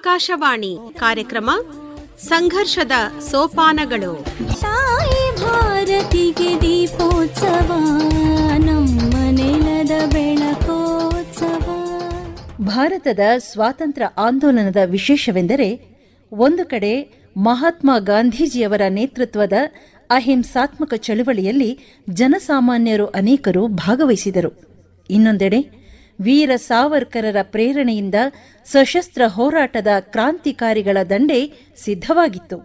ಆಕಾಶವಾಣಿ ಕಾರ್ಯಕ್ರಮ ಸಂಘರ್ಷದ ಸೋಪಾನಗಳು. ತಾಯಿ ಭಾರತಿಗೆ ದೀಪೋತ್ಸವ, ನಮ್ಮ ನೆಲದ ಬೆಳಕೋತ್ಸವ. ಭಾರತದ ಸ್ವಾತಂತ್ರ್ಯ ಆಂದೋಲನದ ವಿಶೇಷವೆಂದರೆ, ಒಂದು ಕಡೆ ಮಹಾತ್ಮ ಗಾಂಧೀಜಿಯವರ ನೇತೃತ್ವದ ಅಹಿಂಸಾತ್ಮಕ ಚಳುವಳಿಯಲ್ಲಿ ಜನಸಾಮಾನ್ಯರು ಅನೇಕರು ಭಾಗವಹಿಸಿದರು. ಇನ್ನೊಂದೆಡೆ ವೀರ ಸಾವರ್ಕರರ ಪ್ರೇರಣೆಯಿಂದ ಸಶಸ್ತ್ರ ಹೋರಾಟದ ಕ್ರಾಂತಿಕಾರಿಗಳ ದಂಡೆ ಸಿದ್ಧವಾಗಿತ್ತು.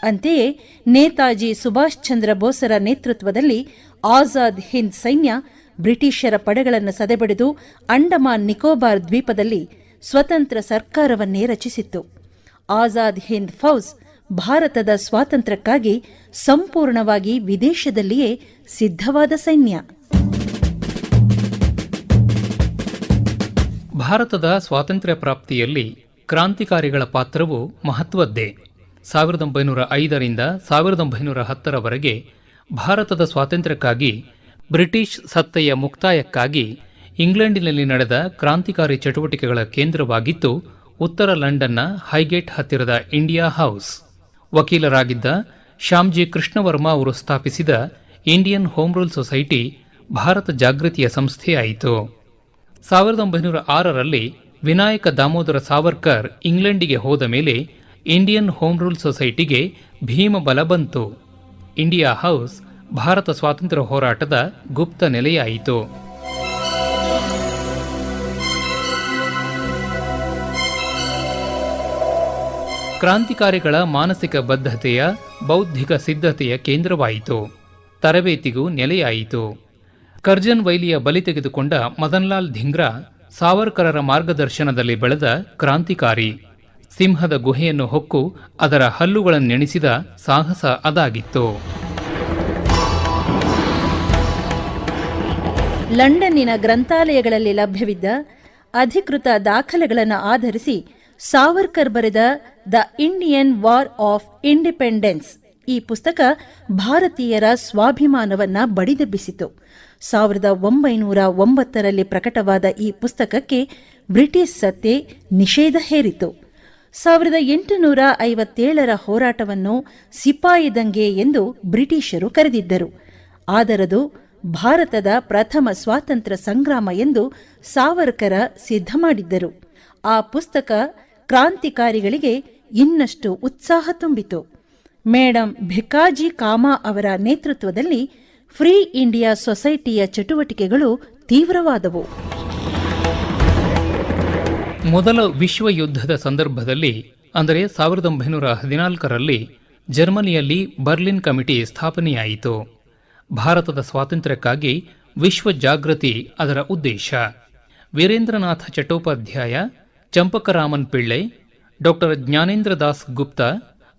ಅಂತೆಯೇ ನೇತಾಜಿ ಸುಭಾಷ್ ಚಂದ್ರ ಬೋಸರ ನೇತೃತ್ವದಲ್ಲಿ ಆಜಾದ್ ಹಿಂದ್ ಸೈನ್ಯ ಬ್ರಿಟಿಷರ ಪಡೆಗಳನ್ನು ಸದೆಬಡಿದು ಅಂಡಮಾನ್ ನಿಕೋಬಾರ್ ದ್ವೀಪದಲ್ಲಿ ಸ್ವತಂತ್ರ ಸರ್ಕಾರವನ್ನೇ ರಚಿಸಿತ್ತು. ಆಜಾದ್ ಹಿಂದ್ ಫೌಜ್ ಭಾರತದ ಸ್ವಾತಂತ್ರ್ಯಕ್ಕಾಗಿ ಸಂಪೂರ್ಣವಾಗಿ ವಿದೇಶದಲ್ಲಿಯೇ ಸಿದ್ಧವಾದ ಸೈನ್ಯ. ಭಾರತದ ಸ್ವಾತಂತ್ರ್ಯ ಪ್ರಾಪ್ತಿಯಲ್ಲಿ ಕ್ರಾಂತಿಕಾರಿಗಳ ಪಾತ್ರವು ಮಹತ್ವದ್ದೇ. 1905ರಿಂದ 1910ರವರೆಗೆ ಭಾರತದ ಸ್ವಾತಂತ್ರ್ಯಕ್ಕಾಗಿ ಬ್ರಿಟಿಷ್ ಸತ್ತೆಯ ಮುಕ್ತಾಯಕ್ಕಾಗಿ ಇಂಗ್ಲೆಂಡಿನಲ್ಲಿ ನಡೆದ ಕ್ರಾಂತಿಕಾರಿ ಚಟುವಟಿಕೆಗಳ ಕೇಂದ್ರವಾಗಿತ್ತು ಉತ್ತರ ಲಂಡನ್ನ ಹೈಗೇಟ್ ಹತ್ತಿರದ ಇಂಡಿಯಾ ಹೌಸ್. ವಕೀಲರಾಗಿದ್ದ ಶ್ಯಾಮ್ಜಿ ಕೃಷ್ಣವರ್ಮ ಅವರು ಸ್ಥಾಪಿಸಿದ Indian Home Rule Society Bharat ಜಾಗೃತಿಯ ಸಂಸ್ಥೆಯಾಯಿತು. 1906ರಲ್ಲಿ ವಿನಾಯಕ ದಾಮೋದರ ಸಾವರ್ಕರ್ ಇಂಗ್ಲೆಂಡಿಗೆ ಹೋದ ಮೇಲೆ ಇಂಡಿಯನ್ ಹೋಮ್ ರೂಲ್ ಸೊಸೈಟಿಗೆ ಭೀಮಬಲ ಬಂತು. ಇಂಡಿಯಾ ಹೌಸ್ ಭಾರತ ಸ್ವಾತಂತ್ರ್ಯ ಹೋರಾಟದ ಗುಪ್ತ ನೆಲೆಯಾಯಿತು. ಕ್ರಾಂತಿಕಾರಿಗಳ ಮಾನಸಿಕ ಬದ್ಧತೆಯ ಬೌದ್ಧಿಕ ಸಿದ್ಧತೆಯ ಕೇಂದ್ರವಾಯಿತು. ತರಬೇತಿಗೂ ನೆಲೆಯಾಯಿತು. ಕರ್ಜನ್ ವೈಲಿಯ ಬಲಿ ತೆಗೆದುಕೊಂಡ ಮದನ್ಲಾಲ್ ಧಿಂಗ್ರಾ ಸಾವರ್ಕರರ ಮಾರ್ಗದರ್ಶನದಲ್ಲಿ ಬೆಳೆದ ಕ್ರಾಂತಿಕಾರಿ. ಸಿಂಹದ ಗುಹೆಯನ್ನು ಹೊಕ್ಕು ಅದರ ಹಲ್ಲುಗಳನ್ನೆಣಿಸಿದ ಸಾಹಸ ಅದಾಗಿತ್ತು. ಲಂಡನ್ನಿನ ಗ್ರಂಥಾಲಯಗಳಲ್ಲಿ ಲಭ್ಯವಿದ್ದ ಅಧಿಕೃತ ದಾಖಲೆಗಳನ್ನು ಆಧರಿಸಿ ಸಾವರ್ಕರ್ ಬರೆದ the Indian war of independence ಈ ಪುಸ್ತಕ ಭಾರತೀಯರ ಸ್ವಾಭಿಮಾನವನ್ನ ಬಡಿದೆಬ್ಬಿಸಿತು. 1909ರಲ್ಲಿ ಪ್ರಕಟವಾದ ಈ ಪುಸ್ತಕಕ್ಕೆ ಬ್ರಿಟಿಷ್ ಸತ್ತೆ ನಿಷೇಧ ಹೇರಿತು. 1857ರ ಹೋರಾಟವನ್ನು ಸಿಪಾಯಿ ದಂಗೆ ಎಂದು ಬ್ರಿಟಿಷರು ಕರೆದಿದ್ದರು. ಆದರದು ಭಾರತದ ಪ್ರಥಮ ಸ್ವಾತಂತ್ರ್ಯ ಸಂಗ್ರಾಮ ಎಂದು ಸಾವರ್ಕರ ಸಿದ್ಧ ಮಾಡಿದ್ದರು. ಆ ಪುಸ್ತಕ ಕ್ರಾಂತಿಕಾರಿಗಳಿಗೆ ಇನ್ನಷ್ಟು ಉತ್ಸಾಹ ತುಂಬಿತು. ಮೇಡಂ ಭಿಕಾಜಿ ಕಾಮಾ ಅವರ ನೇತೃತ್ವದಲ್ಲಿ ಫ್ರೀ ಇಂಡಿಯಾ ಸೊಸೈಟಿಯ ಚಟುವಟಿಕೆಗಳು ತೀವ್ರವಾದವು. ಮೊದಲ ವಿಶ್ವ ಯುದ್ಧದ ಸಂದರ್ಭದಲ್ಲಿ, ಅಂದರೆ 1914ರಲ್ಲಿ ಜರ್ಮನಿಯಲ್ಲಿ ಬರ್ಲಿನ್ ಕಮಿಟಿ ಸ್ಥಾಪನೆಯಾಯಿತು. ಭಾರತದ ಸ್ವಾತಂತ್ರ್ಯಕ್ಕಾಗಿ ವಿಶ್ವ ಜಾಗೃತಿ ಅದರ ಉದ್ದೇಶ. ವೀರೇಂದ್ರನಾಥ ಚಟ್ಟೋಪಾಧ್ಯಾಯ, ಚಂಪಕರಾಮನ್ ಪಿಳ್ಳೈ, ಡಾ ಜ್ಞಾನೇಂದ್ರ ದಾಸ್ ಗುಪ್ತಾ,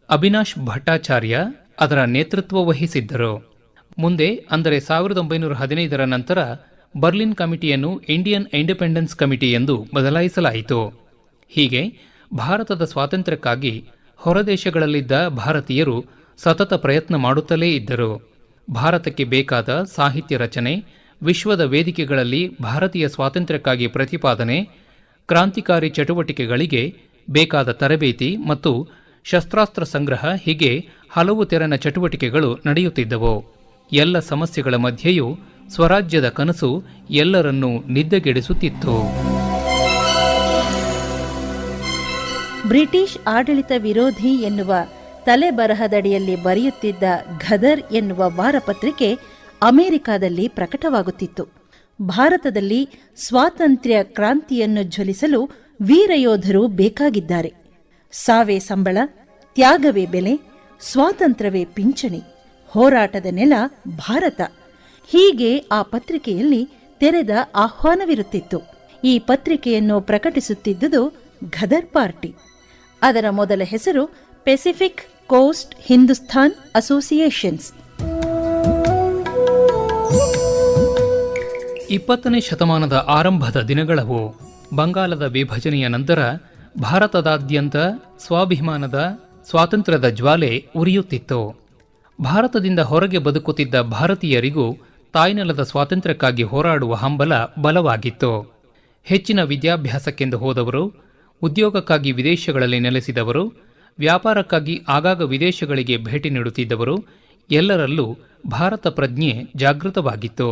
ಅವಿನಾಶ್ ಭಟ್ಟಾಚಾರ್ಯ ಅದರ ನೇತೃತ್ವ ವಹಿಸಿದ್ದರು. ಮುಂದೆ, ಅಂದರೆ 1915ರ ನಂತರ ಬರ್ಲಿನ್ ಕಮಿಟಿಯನ್ನು ಇಂಡಿಯನ್ ಇಂಡಿಪೆಂಡೆನ್ಸ್ ಕಮಿಟಿ ಎಂದು ಬದಲಾಯಿಸಲಾಯಿತು. ಹೀಗೆ ಭಾರತದ ಸ್ವಾತಂತ್ರ್ಯಕ್ಕಾಗಿ ಹೊರದೇಶಗಳಲ್ಲಿದ್ದ ಭಾರತೀಯರು ಸತತ ಪ್ರಯತ್ನ ಮಾಡುತ್ತಲೇ ಇದ್ದರು. ಭಾರತಕ್ಕೆ ಬೇಕಾದ ಸಾಹಿತ್ಯ ರಚನೆ, ವಿಶ್ವದ ವೇದಿಕೆಗಳಲ್ಲಿ ಭಾರತೀಯ ಸ್ವಾತಂತ್ರ್ಯಕ್ಕಾಗಿ ಪ್ರತಿಪಾದನೆ, ಕ್ರಾಂತಿಕಾರಿ ಚಟುವಟಿಕೆಗಳಿಗೆ ಬೇಕಾದ ತರಬೇತಿ ಮತ್ತು ಶಸ್ತ್ರಾಸ್ತ್ರ ಸಂಗ್ರಹ, ಹೀಗೆ ಹಲವು ತೆರನ ಚಟುವಟಿಕೆಗಳು ನಡೆಯುತ್ತಿದ್ದವು. ಎಲ್ಲ ಸಮಸ್ಯೆಗಳ ಮಧ್ಯೆಯೂ ಸ್ವರಾಜ್ಯದ ಕನಸು ಎಲ್ಲರನ್ನೂ ನಿದ್ದೆಗೆಡಿಸುತ್ತಿತ್ತು. ಬ್ರಿಟಿಷ್ ಆಡಳಿತ ವಿರೋಧಿ ಎನ್ನುವ ತಲೆಬರಹದಡಿಯಲ್ಲಿ ಬರೆಯುತ್ತಿದ್ದ ಘದರ್ ಎನ್ನುವ ವಾರಪತ್ರಿಕೆ ಅಮೆರಿಕಾದಲ್ಲಿ ಪ್ರಕಟವಾಗುತ್ತಿತ್ತು. ಭಾರತದಲ್ಲಿ ಸ್ವಾತಂತ್ರ್ಯ ಕ್ರಾಂತಿಯನ್ನು ಜ್ವಲಿಸಲು ವೀರಯೋಧರು ಬೇಕಾಗಿದ್ದಾರೆ. ಸಾವೇ ಸಂಬಳ, ತ್ಯಾಗವೇ ಬೆಲೆ, ಸ್ವಾತಂತ್ರ್ಯವೇ ಪಿಂಚಣಿ, ಹೋರಾಟದ ನೆಲ ಭಾರತ. ಹೀಗೆ ಆ ಪತ್ರಿಕೆಯಲ್ಲಿ ತೆರೆದ ಆಹ್ವಾನವಿರುತ್ತಿತ್ತು. ಈ ಪತ್ರಿಕೆಯನ್ನು ಪ್ರಕಟಿಸುತ್ತಿದ್ದುದು ಘದರ್ ಪಾರ್ಟಿ. ಅದರ ಮೊದಲ ಹೆಸರು ಪೆಸಿಫಿಕ್ ಕೋಸ್ಟ್ ಹಿಂದೂಸ್ಥಾನ್ ಅಸೋಸಿಯೇಷನ್ಸ್. 20ನೇ ಶತಮಾನದ ಆರಂಭದ ದಿನಗಳವು. ಬಂಗಾಲದ ವಿಭಜನೆಯ ನಂತರ ಭಾರತದಾದ್ಯಂತ ಸ್ವಾಭಿಮಾನದ ಸ್ವಾತಂತ್ರ್ಯದ ಜ್ವಾಲೆ ಉರಿಯುತ್ತಿತ್ತು. ಭಾರತದಿಂದ ಹೊರಗೆ ಬದುಕುತ್ತಿದ್ದ ಭಾರತೀಯರಿಗೂ ತಾಯ್ನೆಲದ ಸ್ವಾತಂತ್ರ್ಯಕ್ಕಾಗಿ ಹೋರಾಡುವ ಹಂಬಲ ಬಲವಾಗಿತ್ತು. ಹೆಚ್ಚಿನ ವಿದ್ಯಾಭ್ಯಾಸಕ್ಕೆಂದು ಹೋದವರು, ಉದ್ಯೋಗಕ್ಕಾಗಿ ವಿದೇಶಗಳಲ್ಲಿ ನೆಲೆಸಿದವರು, ವ್ಯಾಪಾರಕ್ಕಾಗಿ ಆಗಾಗ ವಿದೇಶಗಳಿಗೆ ಭೇಟಿ ನೀಡುತ್ತಿದ್ದವರು ಎಲ್ಲರಲ್ಲೂ ಭಾರತ ಪ್ರಜ್ಞೆ ಜಾಗೃತವಾಗಿತ್ತು.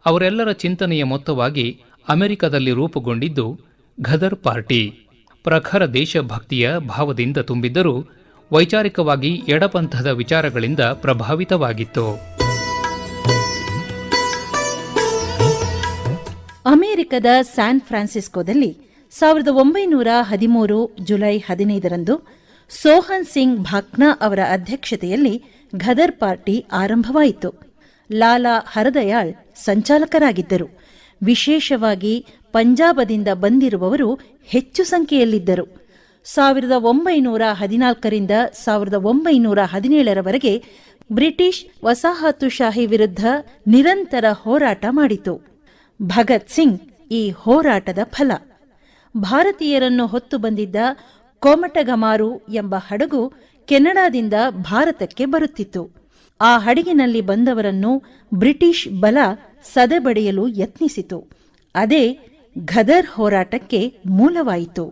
ಅವರೆಲ್ಲರ ಚಿಂತನೆಯ ಮೊತ್ತವಾಗಿ ಅಮೆರಿಕದಲ್ಲಿ ರೂಪುಗೊಂಡಿದ್ದು ಘದರ್ ಪಾರ್ಟಿ. ಪ್ರಖರ ದೇಶಭಕ್ತಿಯ ಭಾವದಿಂದ ತುಂಬಿದ್ದರೂ ವೈಚಾರಿಕವಾಗಿ ಎಡಪಂಥದ ವಿಚಾರಗಳಿಂದ ಪ್ರಭಾವಿತವಾಗಿತ್ತು. ಅಮೆರಿಕದ ಸ್ಯಾನ್ ಫ್ರಾನ್ಸಿಸ್ಕೋದಲ್ಲಿ 1913 ಜುಲೈ 15ರಂದು ಸೋಹನ್ ಸಿಂಗ್ ಭಾಕ್ನಾ ಅವರ ಅಧ್ಯಕ್ಷತೆಯಲ್ಲಿ ಘದರ್ ಪಾರ್ಟಿ ಆರಂಭವಾಯಿತು. ಲಾಲಾ ಹರದಯಾಳ್ ಸಂಚಾಲಕರಾಗಿದ್ದರು. ವಿಶೇಷವಾಗಿ ಪಂಜಾಬದಿಂದ ಬಂದಿರುವವರು ಹೆಚ್ಚು ಸಂಖ್ಯೆಯಲ್ಲಿದ್ದರು. 1914ರಿಂದ 1917ರವರೆಗೆ ಬ್ರಿಟಿಷ್ ವಸಾಹತುಶಾಹಿ ವಿರುದ್ಧ ನಿರಂತರ ಹೋರಾಟ ಮಾಡಿತು. ಭಗತ್ ಸಿಂಗ್ ಈ ಹೋರಾಟದ ಫಲ. ಭಾರತೀಯರನ್ನು ಹೊತ್ತು ಬಂದಿದ್ದ ಕೋಮಟಗಮಾರು ಎಂಬ ಹಡಗು ಕೆನಡಾದಿಂದ ಭಾರತಕ್ಕೆ ಬರುತ್ತಿತ್ತು. ಆ ಹಡಗಿನಲ್ಲಿ ಬಂದವರನ್ನು ಬ್ರಿಟಿಷ್ ಬಲ ಸದೆಬಡಿಯಲು ಯತ್ನಿಸಿತು. ಅದೇ ಘದರ್ ಹೋರಾಟಕ್ಕೆ ಮೂಲವಾಯಿತು.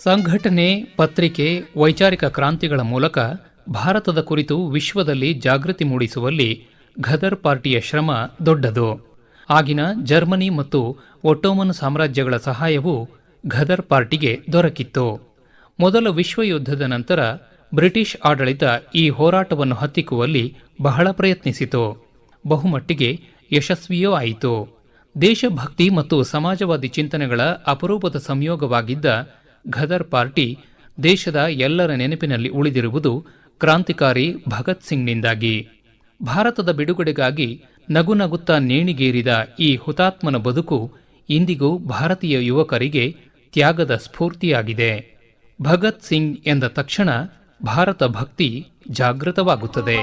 ಸಂಘಟನೆ, ಪತ್ರಿಕೆ, ವೈಚಾರಿಕ ಕ್ರಾಂತಿಗಳ ಮೂಲಕ ಭಾರತದ ಕುರಿತು ವಿಶ್ವದಲ್ಲಿ ಜಾಗೃತಿ ಮೂಡಿಸುವಲ್ಲಿ ಘದರ್ ಪಾರ್ಟಿಯ ಶ್ರಮ ದೊಡ್ಡದು. ಆಗಿನ ಜರ್ಮನಿ ಮತ್ತು ಒಟ್ಟೋಮನ್ ಸಾಮ್ರಾಜ್ಯಗಳ ಸಹಾಯವೂ ಘದರ್ ಪಾರ್ಟಿಗೆ ದೊರಕಿತ್ತು. ಮೊದಲ ವಿಶ್ವಯುದ್ಧದ ನಂತರ ಬ್ರಿಟಿಷ್ ಆಡಳಿತ ಈ ಹೋರಾಟವನ್ನು ಹತ್ತಿಕ್ಕುವಲ್ಲಿ ಬಹಳ ಪ್ರಯತ್ನಿಸಿತು. ಬಹುಮಟ್ಟಿಗೆ ಯಶಸ್ವಿಯೂ ಆಯಿತು. ದೇಶಭಕ್ತಿ ಮತ್ತು ಸಮಾಜವಾದಿ ಚಿಂತನೆಗಳ ಅಪರೂಪದ ಸಂಯೋಗವಾಗಿದ್ದ ಘದರ್ ಪಾರ್ಟಿ ದೇಶದ ಎಲ್ಲರ ನೆನಪಿನಲ್ಲಿ ಉಳಿದಿರುವುದು ಕ್ರಾಂತಿಕಾರಿ ಭಗತ್ ಸಿಂಗ್ನಿಂದಾಗಿ. ಭಾರತದ ಬಿಡುಗಡೆಗಾಗಿ ನಗುನಗುತ್ತಾ ನೇಣಿಗೇರಿದ ಈ ಹುತಾತ್ಮನ ಬದುಕು ಇಂದಿಗೂ ಭಾರತೀಯ ಯುವಕರಿಗೆ ತ್ಯಾಗದ ಸ್ಫೂರ್ತಿಯಾಗಿದೆ. ಭಗತ್ ಸಿಂಗ್ ಎಂದ ತಕ್ಷಣ ಭಾರತ ಭಕ್ತಿ ಜಾಗೃತವಾಗುತ್ತದೆ.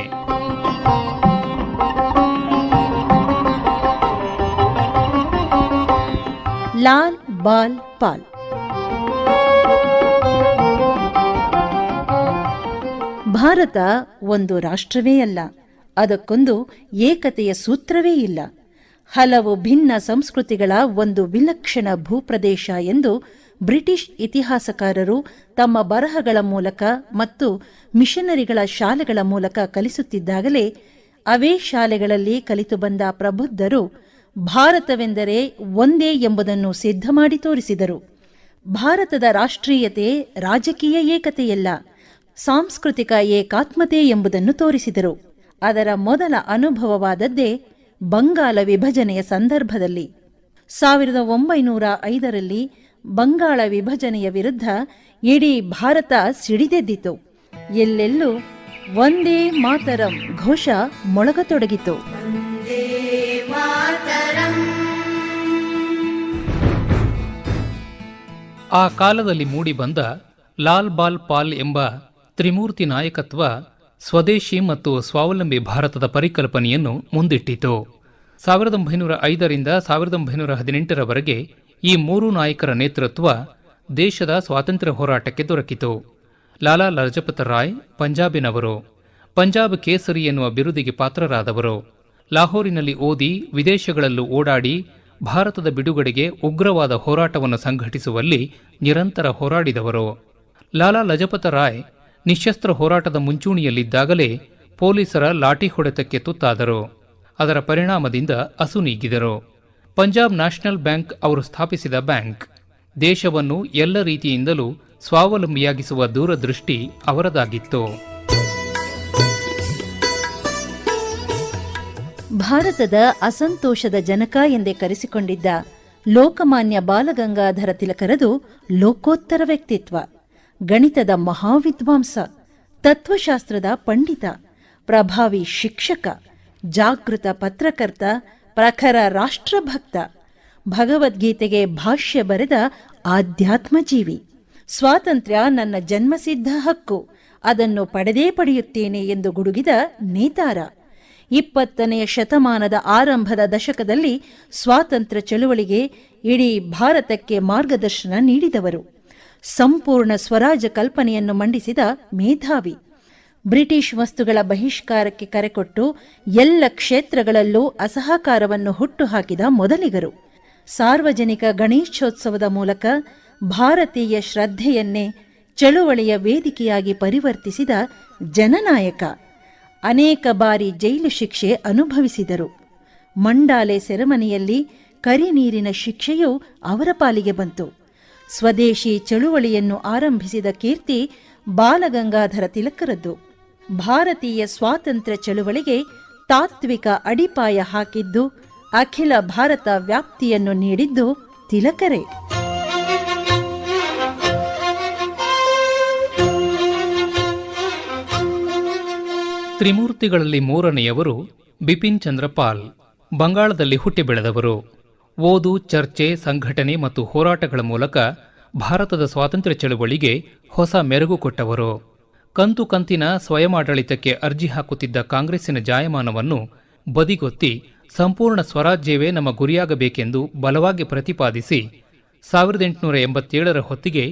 ಲಾಲ್ ಬಾಲ್ ಪಾಲ್. ಭಾರತ ಒಂದು ರಾಷ್ಟ್ರವೇ ಅಲ್ಲ, ಅದಕ್ಕೊಂದು ಏಕತೆಯ ಸೂತ್ರವೇ ಇಲ್ಲ. ಹಲವು ಭಿನ್ನ ಸಂಸ್ಕೃತಿಗಳ ಒಂದು ವಿಲಕ್ಷಣ ಭೂಪ್ರದೇಶ ಎಂದು ಬ್ರಿಟಿಷ್ ಇತಿಹಾಸಕಾರರು ತಮ್ಮ ಬರಹಗಳ ಮೂಲಕ ಮತ್ತು ಮಿಷನರಿಗಳ ಶಾಲೆಗಳ ಮೂಲಕ ಕಲಿಸುತ್ತಿದ್ದಾಗಲೇ ಅವೇ ಶಾಲೆಗಳಲ್ಲಿ ಕಲಿತು ಬಂದ ಪ್ರಬುದ್ಧರು ಭಾರತವೆಂದರೆ ಒಂದೇ ಎಂಬುದನ್ನು ಸಿದ್ಧ ಮಾಡಿ ತೋರಿಸಿದರು. ಭಾರತದ ರಾಷ್ಟ್ರೀಯತೆ ರಾಜಕೀಯ ಏಕತೆಯಲ್ಲ, ಸಾಂಸ್ಕೃತಿಕ ಏಕಾತ್ಮತೆ ಎಂಬುದನ್ನು ತೋರಿಸಿದರು. ಅದರ ಮೊದಲ ಅನುಭವವಾದದ್ದೇ ಬಂಗಾಳ ವಿಭಜನೆಯ ಸಂದರ್ಭದಲ್ಲಿ. 1905ರಲ್ಲಿ ಬಂಗಾಳ ವಿಭಜನೆಯ ವಿರುದ್ಧ ಇಡೀ ಭಾರತ ಸಿಡಿದೆದ್ದಿತು. ಎಲ್ಲೆಲ್ಲೂ ವಂದೇ ಮಾತರಂ ಘೋಷ ಮೊಳಗತೊಡಗಿತು. ಆ ಕಾಲದಲ್ಲಿ ಮೂಡಿಬಂದ ಲಾಲ್ ಬಾಲ್ ಪಾಲ್ ಎಂಬ ತ್ರಿಮೂರ್ತಿ ನಾಯಕತ್ವ ಸ್ವದೇಶಿ ಮತ್ತು ಸ್ವಾವಲಂಬಿ ಭಾರತದ ಪರಿಕಲ್ಪನೆಯನ್ನು ಮುಂದಿಟ್ಟಿತು. 1905ರಿಂದ 1918ರವರೆಗೆ ಈ ಮೂರು ನಾಯಕರ ನೇತೃತ್ವ ದೇಶದ ಸ್ವಾತಂತ್ರ್ಯ ಹೋರಾಟಕ್ಕೆ ದೊರಕಿತು. ಲಾಲಾ ಲಜಪತ್ ರಾಯ್ ಪಂಜಾಬಿನವರು. ಪಂಜಾಬ್ ಕೇಸರಿ ಎನ್ನುವ ಬಿರುದಿಗೆ ಪಾತ್ರರಾದವರು. ಲಾಹೋರಿನಲ್ಲಿ ಓದಿ ವಿದೇಶಗಳಲ್ಲೂ ಓಡಾಡಿ ಭಾರತದ ಬಿಡುಗಡೆಗೆ ಉಗ್ರವಾದ ಹೋರಾಟವನ್ನು ಸಂಘಟಿಸುವಲ್ಲಿ ನಿರಂತರ ಹೋರಾಡಿದವರು. ಲಾಲಾ ಲಜಪತ್ ರಾಯ್ ನಿಶ್ಶಸ್ತ್ರ ಹೋರಾಟದ ಮುಂಚೂಣಿಯಲ್ಲಿದ್ದಾಗಲೇ ಪೊಲೀಸರ ಲಾಠಿ ಹೊಡೆತಕ್ಕೆ ತುತ್ತಾದರು. ಅದರ ಪರಿಣಾಮದಿಂದ ಅಸುನೀಗಿದರು. ಪಂಜಾಬ್ ನ್ಯಾಷನಲ್ ಬ್ಯಾಂಕ್ ಅವರು ಸ್ಥಾಪಿಸಿದ ಬ್ಯಾಂಕ್. ದೇಶವನ್ನು ಎಲ್ಲ ರೀತಿಯಿಂದಲೂ ಸ್ವಾವಲಂಬಿಯಾಗಿಸುವ ದೂರದೃಷ್ಟಿ ಅವರದಾಗಿತ್ತು. ಭಾರತದ ಅಸಂತೋಷದ ಜನಕ ಎಂದೇ ಕರೆಸಿಕೊಂಡಿದ್ದ ಲೋಕಮಾನ್ಯ ಬಾಲಗಂಗಾಧರ ತಿಲಕರದು ಲೋಕೋತ್ತರ ವ್ಯಕ್ತಿತ್ವ. ಗಣಿತದ ಮಹಾವಿದ್ವಾಂಸ, ತತ್ವಶಾಸ್ತ್ರದ ಪಂಡಿತ, ಪ್ರಭಾವಿ ಶಿಕ್ಷಕ, ಜಾಗೃತ ಪತ್ರಕರ್ತ, ಪ್ರಖರ ರಾಷ್ಟ್ರಭಕ್ತ, ಭಗವದ್ಗೀತೆಗೆ ಭಾಷ್ಯ ಬರೆದ ಆಧ್ಯಾತ್ಮಜೀವಿ. ಸ್ವಾತಂತ್ರ್ಯ ನನ್ನ ಜನ್ಮಸಿದ್ಧ ಹಕ್ಕು, ಅದನ್ನು ಪಡೆದೇ ಪಡೆಯುತ್ತೇನೆ ಎಂದು ಗುಡುಗಿದ ನೇತಾರ. 20ನೇ ಶತಮಾನದ ಆರಂಭದ ದಶಕದಲ್ಲಿ ಸ್ವಾತಂತ್ರ್ಯ ಚಳುವಳಿಗೆ ಇಡೀ ಭಾರತಕ್ಕೆ ಮಾರ್ಗದರ್ಶನ ನೀಡಿದವರು. ಸಂಪೂರ್ಣ ಸ್ವರಾಜ್ಯ ಕಲ್ಪನೆಯನ್ನು ಮಂಡಿಸಿದ ಮೇಧಾವಿ. ಬ್ರಿಟಿಷ್ ವಸ್ತುಗಳ ಬಹಿಷ್ಕಾರಕ್ಕೆ ಕರೆಕೊಟ್ಟು ಎಲ್ಲ ಕ್ಷೇತ್ರಗಳಲ್ಲೂ ಅಸಹಕಾರವನ್ನು ಹುಟ್ಟುಹಾಕಿದ ಮೊದಲಿಗರು. ಸಾರ್ವಜನಿಕ ಗಣೇಶೋತ್ಸವದ ಮೂಲಕ ಭಾರತೀಯ ಶ್ರದ್ಧೆಯನ್ನೇ ಚಳುವಳಿಯ ವೇದಿಕೆಯಾಗಿ ಪರಿವರ್ತಿಸಿದ ಜನನಾಯಕ. ಅನೇಕ ಬಾರಿ ಜೈಲು ಶಿಕ್ಷೆ ಅನುಭವಿಸಿದರು. ಮಂಡಾಲೆ ಸೆರೆಮನೆಯಲ್ಲಿ ಕರಿನೀರಿನ ಶಿಕ್ಷೆಯೂ ಅವರ ಪಾಲಿಗೆ ಬಂತು. ಸ್ವದೇಶಿ ಚಳುವಳಿಯನ್ನು ಆರಂಭಿಸಿದ ಕೀರ್ತಿ ಬಾಲಗಂಗಾಧರ ತಿಲಕರದ್ದು. ಭಾರತೀಯ ಸ್ವಾತಂತ್ರ್ಯ ಚಳುವಳಿಗೆ ತಾತ್ವಿಕ ಅಡಿಪಾಯ ಹಾಕಿದ್ದು, ಅಖಿಲ ಭಾರತ ವ್ಯಾಪ್ತಿಯನ್ನು ನೀಡಿದ್ದು ತಿಲಕರೇ. ತ್ರಿಮೂರ್ತಿಗಳಲ್ಲಿ ಮೂರನೆಯವರು ಬಿಪಿನ್ ಚಂದ್ರ ಪಾಲ್. ಬಂಗಾಳದಲ್ಲಿ ಹುಟ್ಟಿ ಬೆಳೆದವರು. ಓದು, ಚರ್ಚೆ, ಸಂಘಟನೆ ಮತ್ತು ಹೋರಾಟಗಳ ಮೂಲಕ ಭಾರತದ ಸ್ವಾತಂತ್ರ್ಯ ಚಳುವಳಿಗೆ ಹೊಸ ಮೆರುಗು ಕೊಟ್ಟವರು. ಕಂತು ಕಂತಿನ ಸ್ವಯಮಾಡಳಿತಕ್ಕೆ ಅರ್ಜಿ ಹಾಕುತ್ತಿದ್ದ ಕಾಂಗ್ರೆಸ್ಸಿನ ಜಾಯಮಾನವನ್ನು ಬದಿಗೊತ್ತಿ ಸಂಪೂರ್ಣ ಸ್ವರಾಜ್ಯವೇ ನಮ್ಮ ಗುರಿಯಾಗಬೇಕೆಂದು ಬಲವಾಗಿ ಪ್ರತಿಪಾದಿಸಿ 1887ರ ಹೊತ್ತಿಗೆ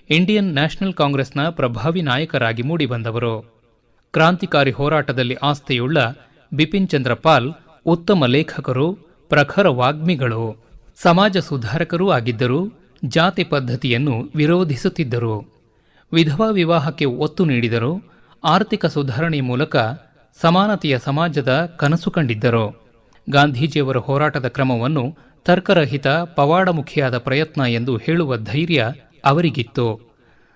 ಇಂಡಿಯನ್ ನ್ಯಾಷನಲ್ ಕಾಂಗ್ರೆಸ್ನ ಪ್ರಭಾವಿ ನಾಯಕರಾಗಿ ಮೂಡಿಬಂದವರು. ಕ್ರಾಂತಿಕಾರಿ ಹೋರಾಟದಲ್ಲಿ ಆಸ್ಥೆಯುಳ್ಳ ಬಿಪಿನ್ ಚಂದ್ರ ಪಾಲ್ ಉತ್ತಮ ಲೇಖಕರು, ಪ್ರಖರ ವಾಗ್ಮಿಗಳು, ಸಮಾಜ ಸುಧಾರಕರೂ ಆಗಿದ್ದರು. ಜಾತಿ ಪದ್ಧತಿಯನ್ನು ವಿರೋಧಿಸುತ್ತಿದ್ದರು. ವಿಧವಾ ವಿವಾಹಕ್ಕೆ ಒತ್ತು ನೀಡಿದರು. ಆರ್ಥಿಕ ಸುಧಾರಣೆಯ ಮೂಲಕ ಸಮಾನತೆಯ ಸಮಾಜದ ಕನಸು ಕಂಡಿದ್ದರು. ಗಾಂಧೀಜಿಯವರ ಹೋರಾಟದ ಕ್ರಮವನ್ನು ತರ್ಕರಹಿತ, ಪವಾಡಮುಖಿಯಾದ ಪ್ರಯತ್ನ ಎಂದು ಹೇಳುವ ಧೈರ್ಯ ಅವರಿಗಿತ್ತು.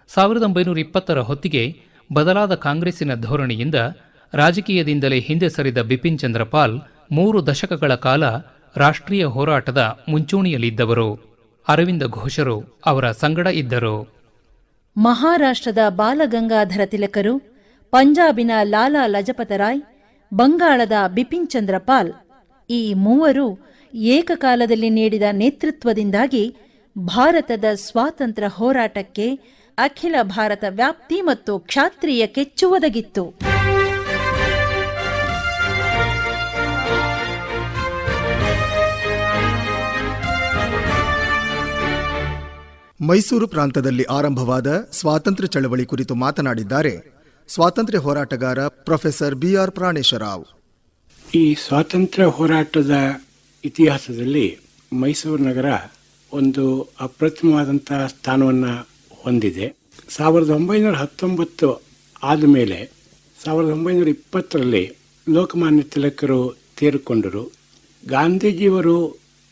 1920ರ ಹೊತ್ತಿಗೆ ಬದಲಾದ ಕಾಂಗ್ರೆಸ್ಸಿನ ಧೋರಣೆಯಿಂದ ರಾಜಕೀಯದಿಂದಲೇ ಹಿಂದೆ ಸರಿದ ಬಿಪಿನ್ ಚಂದ್ರ ಪಾಲ್ 3 ದಶಕಗಳ ಕಾಲ ರಾಷ್ಟ್ರೀಯ ಹೋರಾಟದ ಮುಂಚೂಣಿಯಲ್ಲಿದ್ದವರು. ಅರವಿಂದ ಘೋಷರು ಅವರ ಸಂಗಡ ಇದ್ದರು. ಮಹಾರಾಷ್ಟ್ರದ ಬಾಲಗಂಗಾಧರ ತಿಲಕರು, ಪಂಜಾಬಿನ ಲಾಲಾ ಲಜಪತ ರಾಯ್, ಬಂಗಾಳದ ಬಿಪಿನ್ ಚಂದ್ರ ಪಾಲ್, ಈ ಮೂವರು ಏಕಕಾಲದಲ್ಲಿ ನೀಡಿದ ನೇತೃತ್ವದಿಂದಾಗಿ ಭಾರತದ ಸ್ವಾತಂತ್ರ್ಯ ಹೋರಾಟಕ್ಕೆ ಅಖಿಲ ಭಾರತ ವ್ಯಾಪ್ತಿ ಮತ್ತು ಕ್ಷಾತ್ರೀಯ ಕೆಚ್ಚು ಒದಗಿತ್ತು. ಮೈಸೂರು ಪ್ರಾಂತದಲ್ಲಿ ಆರಂಭವಾದ ಸ್ವಾತಂತ್ರ್ಯ ಚಳವಳಿ ಕುರಿತು ಮಾತನಾಡಿದ್ದಾರೆ ಸ್ವಾತಂತ್ರ್ಯ ಹೋರಾಟಗಾರ ಪ್ರೊಫೆಸರ್ ಬಿಆರ್ ಪ್ರಾಣೇಶರಾವ್. ಈ ಸ್ವಾತಂತ್ರ್ಯ ಹೋರಾಟದ ಇತಿಹಾಸದಲ್ಲಿ ಮೈಸೂರು ನಗರ ಒಂದು ಅಪ್ರತಿಮವಾದಂತಹ ಸ್ಥಾನವನ್ನು ಹೊಂದಿದೆ. 1919 ಆದಮೇಲೆ 1920ರಲ್ಲಿ ಲೋಕಮಾನ್ಯ ತಿಲಕರು ತೀರಿಕೊಂಡರು. ಗಾಂಧೀಜಿಯವರು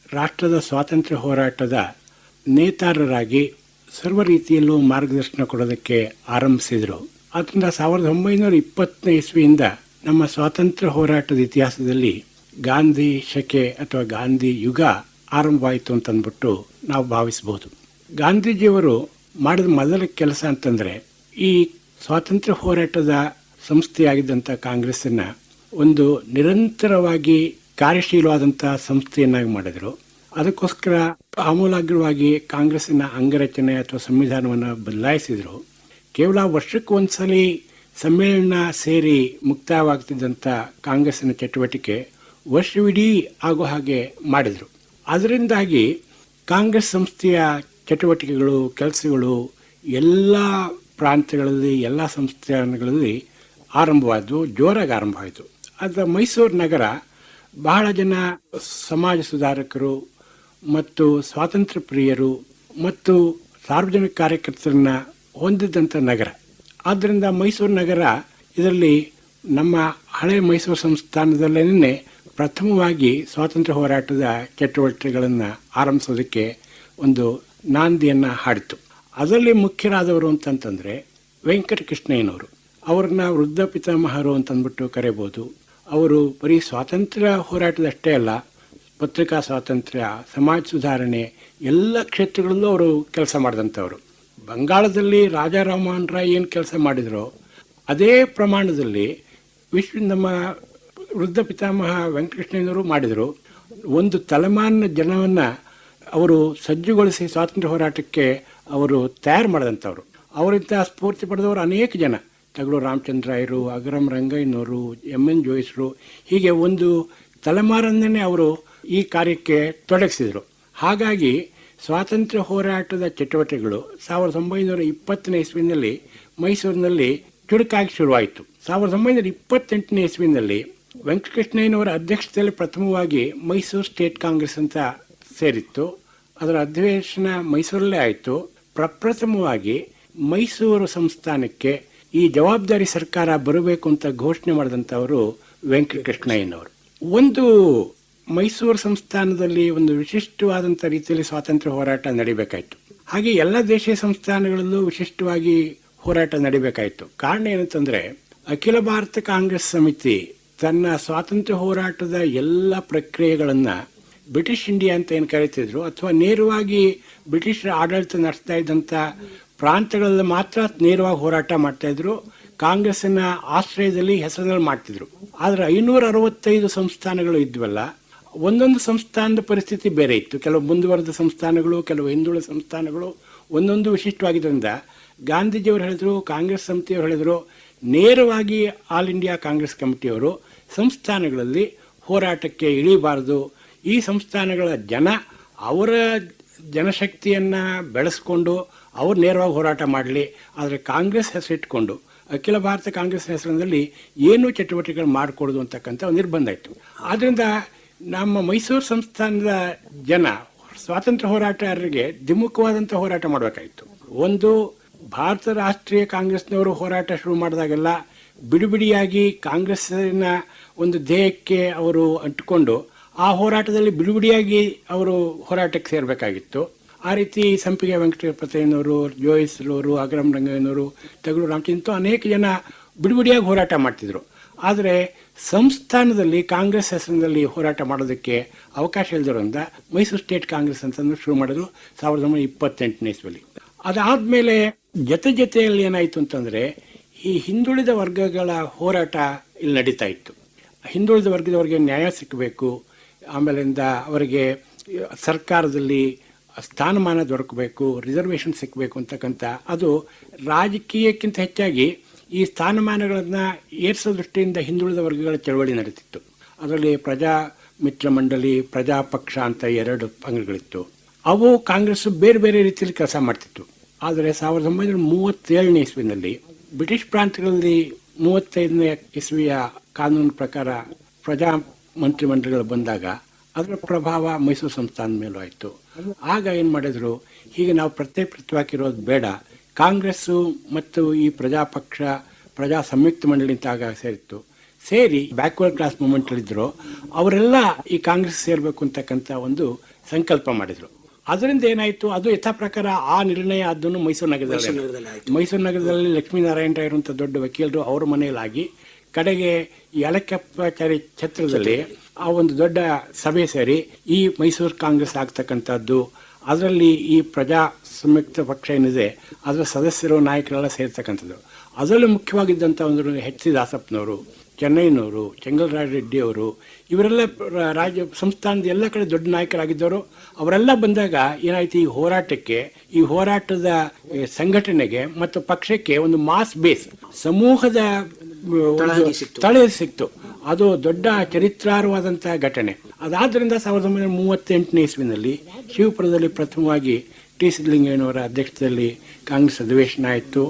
ರಾಷ್ಟ್ರದ ಸ್ವಾತಂತ್ರ್ಯ ಹೋರಾಟದ ನೇತಾರರಾಗಿ ಸರ್ವ ರೀತಿಯಲ್ಲೂ ಮಾರ್ಗದರ್ಶನ ಕೊಡೋದಕ್ಕೆ ಆರಂಭಿಸಿದರು. ಆದ್ದರಿಂದ 1920ನೇ ಇಸ್ವಿಯಿಂದ ನಮ್ಮ ಸ್ವಾತಂತ್ರ್ಯ ಹೋರಾಟದ ಇತಿಹಾಸದಲ್ಲಿ ಗಾಂಧಿ ಶಕೆ ಅಥವಾ ಗಾಂಧಿ ಯುಗ ಆರಂಭವಾಯಿತು ಅಂತಂದ್ಬಿಟ್ಟು ನಾವು ಭಾವಿಸಬಹುದು. ಗಾಂಧೀಜಿಯವರು ಮಾಡಿದ ಮೊದಲ ಕೆಲಸ ಅಂತಂದ್ರೆ ಈ ಸ್ವಾತಂತ್ರ್ಯ ಹೋರಾಟದ ಸಂಸ್ಥೆಯಾಗಿದ್ದಂಥ ಕಾಂಗ್ರೆಸ್ಸನ್ನ ಒಂದು ನಿರಂತರವಾಗಿ ಕಾರ್ಯಶೀಲವಾದಂತಹ ಸಂಸ್ಥೆಯನ್ನಾಗಿ ಮಾಡಿದರು. ಅದಕ್ಕೋಸ್ಕರ ಆಮೂಲಾಗ್ರವಾಗಿ ಕಾಂಗ್ರೆಸ್ಸಿನ ಅಂಗರಚನೆ ಅಥವಾ ಸಂವಿಧಾನವನ್ನು ಬದಲಾಯಿಸಿದರು. ಕೇವಲ ವರ್ಷಕ್ಕೊಂದ್ಸಲಿ ಸಮ್ಮೇಳನ ಸೇರಿ ಮುಕ್ತಾಯವಾಗ್ತಿದ್ದಂಥ ಕಾಂಗ್ರೆಸ್ಸಿನ ಚಟುವಟಿಕೆ ವರ್ಷವಿಡೀ ಆಗೋ ಹಾಗೆ ಮಾಡಿದರು. ಅದರಿಂದಾಗಿ ಕಾಂಗ್ರೆಸ್ ಸಂಸ್ಥೆಯ ಚಟುವಟಿಕೆಗಳು, ಕೆಲಸಗಳು ಎಲ್ಲ ಪ್ರಾಂತ್ಯಗಳಲ್ಲಿ, ಎಲ್ಲ ಸಂಸ್ಥಾನಗಳಲ್ಲಿ ಆರಂಭವಾದವು, ಜೋರಾಗಿ ಆರಂಭವಾಯಿತು. ಆದರೆ ಮೈಸೂರು ನಗರ ಬಹಳ ಜನ ಸಮಾಜ ಸುಧಾರಕರು ಮತ್ತು ಸ್ವಾತಂತ್ರ್ಯ ಪ್ರಿಯರು ಮತ್ತು ಸಾರ್ವಜನಿಕ ಕಾರ್ಯಕರ್ತರನ್ನ ಹೊಂದಿದ್ದಂಥ ನಗರ. ಆದ್ದರಿಂದ ಮೈಸೂರು ನಗರ ಇದರಲ್ಲಿ ನಮ್ಮ ಹಳೆ ಮೈಸೂರು ಸಂಸ್ಥಾನದಲ್ಲೇ ಪ್ರಥಮವಾಗಿ ಸ್ವಾತಂತ್ರ್ಯ ಹೋರಾಟದ ಚಟುವಟಿಕೆಗಳನ್ನು ಆರಂಭಿಸೋದಕ್ಕೆ ಒಂದು ನಾಂದಿಯನ್ನು ಹಾಡಿತು. ಅದರಲ್ಲಿ ಮುಖ್ಯರಾದವರು ಅಂತಂತಂದರೆ ವೆಂಕಟಕೃಷ್ಣಯ್ಯನವರು. ಅವ್ರನ್ನ ವೃದ್ಧ ಪಿತಾಮಹರು ಅಂತಂದ್ಬಿಟ್ಟು ಕರೆಯಬಹುದು. ಅವರು ಬರೀ ಸ್ವಾತಂತ್ರ್ಯ ಹೋರಾಟದಷ್ಟೇ ಅಲ್ಲ, ಪತ್ರಿಕಾ ಸ್ವಾತಂತ್ರ್ಯ, ಸಮಾಜ ಸುಧಾರಣೆ ಎಲ್ಲ ಕ್ಷೇತ್ರಗಳಲ್ಲೂ ಅವರು ಕೆಲಸ ಮಾಡಿದಂಥವ್ರು. ಬಂಗಾಳದಲ್ಲಿ ರಾಜಾ ರಾಮಮೋಹನ್ ರಾಯ್ ಏನು ಕೆಲಸ ಮಾಡಿದರೋ ಅದೇ ಪ್ರಮಾಣದಲ್ಲಿ ನಮ್ಮ ವೃದ್ಧ ಪಿತಾಮಹ ವೆಂಕಟಕೃಷ್ಣಯ್ಯನವರು ಮಾಡಿದರು. ಒಂದು ತಲೆಮಾರಿನ ಜನವನ್ನು ಅವರು ಸಜ್ಜುಗೊಳಿಸಿ ಸ್ವಾತಂತ್ರ್ಯ ಹೋರಾಟಕ್ಕೆ ಅವರು ತಯಾರು ಮಾಡಿದಂಥವ್ರು. ಅವರಿಂದ ಸ್ಫೂರ್ತಿ ಪಡೆದವರು ಅನೇಕ ಜನ, ತಗಳೂರು ರಾಮಚಂದ್ರಾಯರು, ಅಗರಂ ರಂಗಯ್ಯನವರು, ಎನ್ ಜೋಯಿಸರು, ಹೀಗೆ ಒಂದು ತಲೆಮಾರನ್ನೇ ಅವರು ಈ ಕಾರ್ಯಕ್ಕೆ ತೊಡಗಿಸಿದರು. ಹಾಗಾಗಿ ಸ್ವಾತಂತ್ರ್ಯ ಹೋರಾಟದ ಚಟುವಟಿಕೆಗಳು 1920ನೇ ಇಸ್ವಿನಲ್ಲಿ ಮೈಸೂರಿನಲ್ಲಿ ಚುರುಕಾಗಿ ಶುರುವಾಯಿತು. 1928ನೇ ಇಸ್ವಿನಲ್ಲಿ ವೆಂಕಟಕೃಷ್ಣಯ್ಯನವರ ಅಧ್ಯಕ್ಷತೆಯಲ್ಲಿ ಪ್ರಥಮವಾಗಿ ಮೈಸೂರು ಸ್ಟೇಟ್ ಕಾಂಗ್ರೆಸ್ ಅಂತ ಸೇರಿತ್ತು. ಅದರ ಅಧಿವೇಶನ ಮೈಸೂರಲ್ಲೇ ಆಯಿತು. ಪ್ರಪ್ರಥಮವಾಗಿ ಮೈಸೂರು ಸಂಸ್ಥಾನಕ್ಕೆ ಈ ಜವಾಬ್ದಾರಿ ಸರ್ಕಾರ ಬರಬೇಕು ಅಂತ ಘೋಷಣೆ ಮಾಡಿದಂಥವರು ವೆಂಕಟಕೃಷ್ಣಯ್ಯನವರು. ಒಂದು ಮೈಸೂರು ಸಂಸ್ಥಾನದಲ್ಲಿ ಒಂದು ವಿಶಿಷ್ಟವಾದಂಥ ರೀತಿಯಲ್ಲಿ ಸ್ವಾತಂತ್ರ್ಯ ಹೋರಾಟ ನಡಿಬೇಕಾಯಿತು. ಹಾಗೆ ಎಲ್ಲ ದೇಶೀಯ ಸಂಸ್ಥಾನಗಳಲ್ಲೂ ವಿಶಿಷ್ಟವಾಗಿ ಹೋರಾಟ ನಡಿಬೇಕಾಯಿತು. ಕಾರಣ ಏನಂತಂದ್ರೆ, ಅಖಿಲ ಭಾರತ ಕಾಂಗ್ರೆಸ್ ಸಮಿತಿ ತನ್ನ ಸ್ವಾತಂತ್ರ್ಯ ಹೋರಾಟದ ಎಲ್ಲ ಪ್ರಕ್ರಿಯೆಗಳನ್ನು ಬ್ರಿಟಿಷ್ ಇಂಡಿಯಾ ಅಂತ ಏನು ಕರೀತಿದ್ರು, ಅಥವಾ ನೇರವಾಗಿ ಬ್ರಿಟಿಷರ ಆಡಳಿತ ನಡೆಸ್ತಾ ಇದ್ದಂಥ ಪ್ರಾಂತಗಳಲ್ಲಿ ಮಾತ್ರ ನೇರವಾಗಿ ಹೋರಾಟ ಮಾಡ್ತಾ ಇದ್ರು. ಕಾಂಗ್ರೆಸ್ಸಿನ ಆಶ್ರಯದಲ್ಲಿ ಹೆಸರಿನಲ್ಲಿ ಮಾಡ್ತಿದ್ರು. ಆದರೆ 565 ಸಂಸ್ಥಾನಗಳು ಇದ್ವಲ್ಲ, ಒಂದೊಂದು ಸಂಸ್ಥಾನದ ಪರಿಸ್ಥಿತಿ ಬೇರೆ ಇತ್ತು. ಕೆಲವು ಮುಂದುವರೆದ ಸಂಸ್ಥಾನಗಳು, ಕೆಲವು ಹಿಂದುಳಿದ ಸಂಸ್ಥಾನಗಳು ಒಂದೊಂದು ವಿಶಿಷ್ಟವಾಗಿದ್ದರಿಂದ ಗಾಂಧೀಜಿಯವರು ಹೇಳಿದ್ರು, ಕಾಂಗ್ರೆಸ್ ಸಮಿತಿಯವರು ಹೇಳಿದ್ರು, ನೇರವಾಗಿ ಆಲ್ ಇಂಡಿಯಾ ಕಾಂಗ್ರೆಸ್ ಕಮಿಟಿಯವರು ಸಂಸ್ಥಾನಗಳಲ್ಲಿ ಹೋರಾಟಕ್ಕೆ ಇಳಿಬಾರದು. ಈ ಸಂಸ್ಥಾನಗಳ ಅವರ ಜನಶಕ್ತಿಯನ್ನು ಬೆಳೆಸ್ಕೊಂಡು ಅವರು ನೇರವಾಗಿ ಹೋರಾಟ ಮಾಡಲಿ, ಆದರೆ ಕಾಂಗ್ರೆಸ್ ಹೆಸರಿಟ್ಕೊಂಡು ಅಖಿಲ ಭಾರತ ಕಾಂಗ್ರೆಸ್ ಹೆಸರಿನಲ್ಲಿ ಏನೂ ಚಟುವಟಿಕೆಗಳು ಮಾಡಿಕೊಡೋದು ಅಂತಕ್ಕಂಥ ಒಂದು ನಿರ್ಬಂಧ ಇತ್ತು. ಆದ್ದರಿಂದ ನಮ್ಮ ಮೈಸೂರು ಸಂಸ್ಥಾನದ ಸ್ವಾತಂತ್ರ್ಯ ಹೋರಾಟಗಾರರಿಗೆ ದ್ವಿಮುಖವಾದಂಥ ಹೋರಾಟ ಮಾಡಬೇಕಾಯಿತು. ಒಂದು, ಭಾರತ ರಾಷ್ಟ್ರೀಯ ಕಾಂಗ್ರೆಸ್ನವರು ಹೋರಾಟ ಶುರು ಮಾಡಿದಾಗೆಲ್ಲ ಬಿಡಿಬಿಡಿಯಾಗಿ ಕಾಂಗ್ರೆಸ್ಸಿನ ಒಂದು ಧ್ಯೇಯಕ್ಕೆ ಅವರು ಅಂಟಿಕೊಂಡು ಆ ಹೋರಾಟದಲ್ಲಿ ಬಿಡಿಬಿಡಿಯಾಗಿ ಅವರು ಹೋರಾಟಕ್ಕೆ ಸೇರಬೇಕಾಗಿತ್ತು. ಆ ರೀತಿ ಸಂಪಿಗೆ ವೆಂಕಟಪತಯ್ಯನವರು, ಜೋಯಿಸ್ರವರು, ಅಗ್ರಂ ರಂಗಯ್ಯನವರು, ತಗಡು ರಾಮಚಂದ್ರ ಅನೇಕ ಜನ ಬಿಡಿಬಿಡಿಯಾಗಿ ಹೋರಾಟ ಮಾಡ್ತಿದ್ರು. ಆದರೆ ಸಂಸ್ಥಾನದಲ್ಲಿ ಕಾಂಗ್ರೆಸ್ ಹೆಸರಿನಲ್ಲಿ ಹೋರಾಟ ಮಾಡೋದಕ್ಕೆ ಅವಕಾಶ ಇಲ್ಲದರಿಂದ ಮೈಸೂರು ಸ್ಟೇಟ್ ಕಾಂಗ್ರೆಸ್ ಅಂತಂದು ಶುರು ಮಾಡಿದ್ರು 1928ನೇ ಇಸ್ವಿಯಲ್ಲಿ. ಅದಾದಮೇಲೆ ಜೊತೆಯಲ್ಲಿ ಏನಾಯಿತು ಅಂತಂದರೆ, ಈ ಹಿಂದುಳಿದ ವರ್ಗಗಳ ಹೋರಾಟ ಇಲ್ಲಿ ನಡೀತಾ ಇತ್ತು. ಹಿಂದುಳಿದ ವರ್ಗದವರಿಗೆ ನ್ಯಾಯ ಸಿಕ್ಕಬೇಕು, ಆಮೇಲಿಂದ ಅವರಿಗೆ ಸರ್ಕಾರದಲ್ಲಿ ಸ್ಥಾನಮಾನ ದೊರಕಬೇಕು, ರಿಸರ್ವೇಷನ್ ಸಿಕ್ಕಬೇಕು ಅಂತಕ್ಕಂಥ, ಅದು ರಾಜಕೀಯಕ್ಕಿಂತ ಹೆಚ್ಚಾಗಿ ಈ ಸ್ಥಾನಮಾನಗಳನ್ನು ಏರಿಸೋ ದೃಷ್ಟಿಯಿಂದ ಹಿಂದುಳಿದ ವರ್ಗಗಳ ಚಳವಳಿ ನಡೀತಿತ್ತು. ಅದರಲ್ಲಿ ಪ್ರಜಾ ಮಿತ್ರ ಮಂಡಳಿ, ಪ್ರಜಾಪಕ್ಷ ಅಂತ 2 ಅಂಗಗಳಿತ್ತು. ಅವು ಕಾಂಗ್ರೆಸ್ ಬೇರೆ ಬೇರೆ ರೀತಿಯಲ್ಲಿ ಕೆಲಸ ಮಾಡ್ತಿತ್ತು. ಆದರೆ 1937ನೇ ಇಸ್ವಿನಲ್ಲಿ ಬ್ರಿಟಿಷ್ ಪ್ರಾಂತ್ಯಗಳಲ್ಲಿ 35ನೇ ಇಸ್ವಿಯ ಕಾನೂನು ಪ್ರಕಾರ ಪ್ರಜಾ ಮಂತ್ರಿಮಂಡಲಗಳು ಬಂದಾಗ ಅದರ ಪ್ರಭಾವ ಮೈಸೂರು ಸಂಸ್ಥಾನದ ಮೇಲೂ ಆಯಿತು. ಆಗ ಏನು ಮಾಡಿದ್ರು, ಹೀಗೆ ನಾವು ಪ್ರತ್ಯೇಕವಾಗಿರೋದು ಬೇಡ, ಕಾಂಗ್ರೆಸ್ಸು ಮತ್ತು ಈ ಪ್ರಜಾಪಕ್ಷ ಪ್ರಜಾ ಸಂಯುಕ್ತ ಮಂಡಳಿ ಅಂತ ಆಗ ಸೇರಿ ಬ್ಯಾಕ್ವರ್ಡ್ ಕ್ಲಾಸ್ ಮೂವ್ಮೆಂಟ್ಗಳಿದ್ರು ಅವರೆಲ್ಲ ಈ ಕಾಂಗ್ರೆಸ್ ಸೇರಬೇಕು ಅಂತಕ್ಕಂಥ ಒಂದು ಸಂಕಲ್ಪ ಮಾಡಿದರು. ಅದರಿಂದ ಏನಾಯಿತು, ಅದು ಯಥಾ ಪ್ರಕಾರ ಆ ನಿರ್ಣಯ ಅದನ್ನು ಮೈಸೂರು ನಗರದಲ್ಲಿ ಲಕ್ಷ್ಮೀನಾರಾಯಣ ರಾಯರು ಅಂತ ದೊಡ್ಡ ವಕೀಲರು ಅವ್ರ ಮನೆಯಲ್ಲಾಗಿ, ಕಡೆಗೆ ಯಲಕಪ್ಪಾಚಾರಿ ಛತ್ರದಲ್ಲಿ ಆ ಒಂದು ದೊಡ್ಡ ಸಭೆ ಸೇರಿ ಈ ಮೈಸೂರು ಕಾಂಗ್ರೆಸ್ ಆಗ್ತಕ್ಕಂಥದ್ದು. ಅದರಲ್ಲಿ ಈ ಪ್ರಜಾ ಸಂಯುಕ್ತ ಪಕ್ಷ ಏನಿದೆ ಅದರ ಸದಸ್ಯರು ನಾಯಕರೆಲ್ಲ ಸೇರ್ತಕ್ಕಂಥದ್ದು. ಅದರಲ್ಲಿ ಮುಖ್ಯವಾಗಿದ್ದಂಥ ಒಂದು ಎಚ್ ಸಿ ದಾಸಪ್ಪನವರು, ಚೆನ್ನೈನವರು, ಚೆಂಗಲರಾಯ ರೆಡ್ಡಿಯವರು, ಇವರೆಲ್ಲ ರಾಜ್ಯ ಸಂಸ್ಥಾನದ ಎಲ್ಲ ಕಡೆ ದೊಡ್ಡ ನಾಯಕರಾಗಿದ್ದವರು. ಅವರೆಲ್ಲ ಬಂದಾಗ ಏನಾಯ್ತು, ಈ ಹೋರಾಟದ ಸಂಘಟನೆಗೆ ಮತ್ತು ಪಕ್ಷಕ್ಕೆ ಒಂದು ಮಾಸ್ ಬೇಸ್, ಸಮೂಹದ ತಳೆ ಸಿಕ್ತು. ಅದು ದೊಡ್ಡ ಚರಿತ್ರಾರ್ಹವಾದಂತಹ ಘಟನೆ. ಅದಾದ್ರಿಂದ 1938ನೇ ಇಸ್ವಿನಲ್ಲಿ ಶಿವಪುರದಲ್ಲಿ ಪ್ರಥಮವಾಗಿ ಟಿ ಸಿದ್ದಲಿಂಗಯ್ಯನವರ ಅಧ್ಯಕ್ಷತೆಯಲ್ಲಿ ಕಾಂಗ್ರೆಸ್ ಅಧಿವೇಶನ ಆಯಿತು.